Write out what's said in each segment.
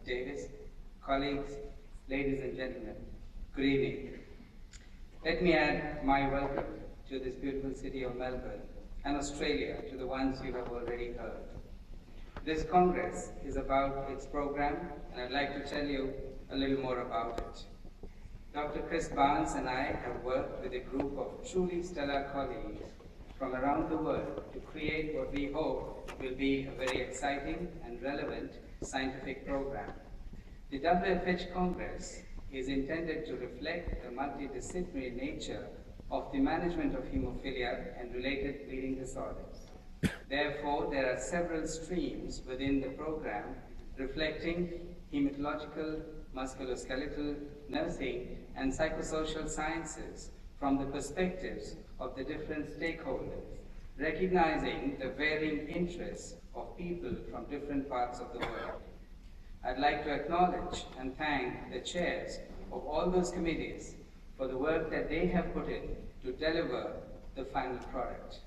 Davis, colleagues, ladies and gentlemen, good evening. Let me add my welcome to this beautiful city of Melbourne and Australia to the ones you have already heard. This Congress is about its program, and I'd like to tell you a little more about it. Dr. Chris Barnes and I have worked with a group of truly stellar colleagues from around the world to create what we hope will be a very exciting and relevant scientific program. The WFH Congress is intended to reflect the multidisciplinary nature of the management of hemophilia and related bleeding disorders. Therefore, there are several streams within the program reflecting hematological, musculoskeletal, nursing, and psychosocial sciences from the perspectives of the different stakeholders, recognizing the varying interests of people from different parts of the world. I'd like to acknowledge and thank the chairs of all those committees for the work that they have put in to deliver the final product.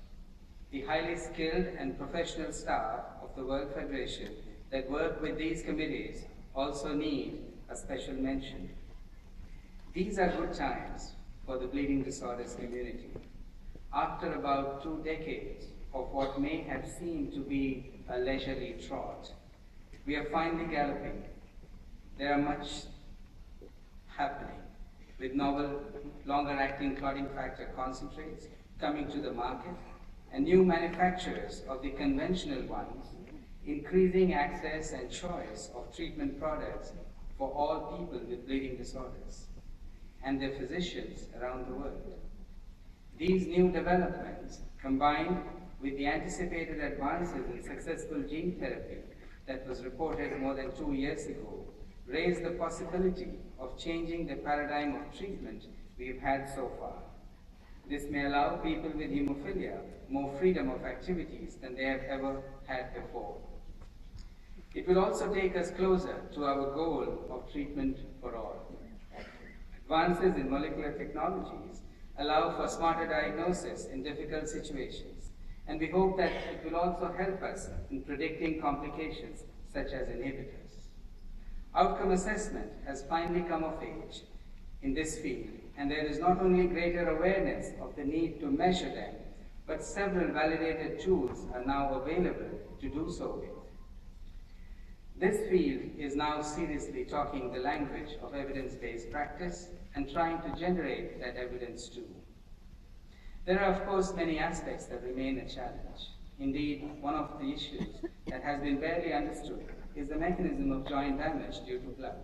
The highly skilled and professional staff of the World Federation that work with these committees also need a special mention. These are good times for the bleeding disorders community. After about 2 decades of what may have seemed to be a leisurely trot, we are finally galloping. There are much happening, with novel, longer-acting clotting factor concentrates coming to the market, and new manufacturers of the conventional ones, increasing access and choice of treatment products for all people with bleeding disorders and their physicians around the world. These new developments, combined with the anticipated advances in successful gene therapy that was reported more than 2 years ago, raise the possibility of changing the paradigm of treatment we've had so far. This may allow people with hemophilia more freedom of activities than they have ever had before. It will also take us closer to our goal of treatment for all. Advances in molecular technologies allow for smarter diagnosis in difficult situations, and we hope that it will also help us in predicting complications such as inhibitors. Outcome assessment has finally come of age in this field, and there is not only greater awareness of the need to measure them, but several validated tools are now available to do so with. This field is now seriously talking the language of evidence-based practice and trying to generate that evidence too. There are, of course, many aspects that remain a challenge. Indeed, one of the issues that has been barely understood is the mechanism of joint damage due to blood.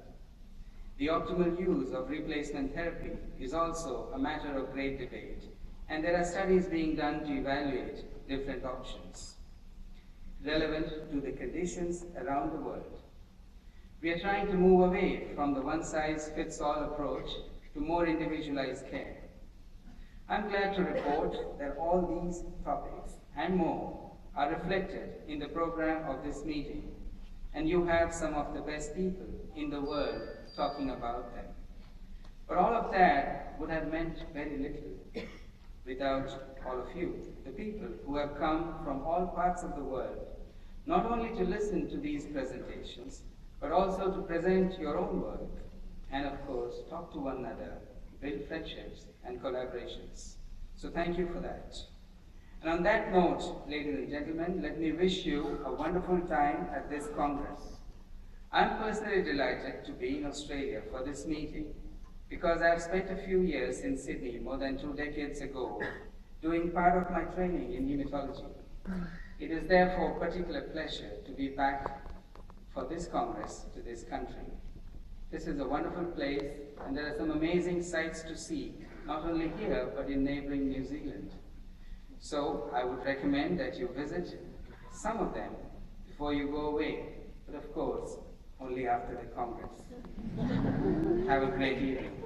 The optimal use of replacement therapy is also a matter of great debate, and there are studies being done to evaluate different options relevant to the conditions around the world. We are trying to move away from the one-size-fits-all approach to more individualized care. I'm glad to report that all these topics and more are reflected in the program of this meeting, and you have some of the best people in the world talking about them. But all of that would have meant very little without all of you, the people who have come from all parts of the world, not only to listen to these presentations, but also to present your own work, and of course, talk to one another, build friendships and collaborations. So thank you for that. And on that note, ladies and gentlemen, let me wish you a wonderful time at this Congress. I'm personally delighted to be in Australia for this meeting because I've spent a few years in Sydney more than 2 decades ago doing part of my training in hematology. It is therefore a particular pleasure to be back for this Congress to this country. This is a wonderful place, and there are some amazing sights to see, not only here, but in neighboring New Zealand. So I would recommend that you visit some of them before you go away, but of course, only after the Congress. Have a great evening.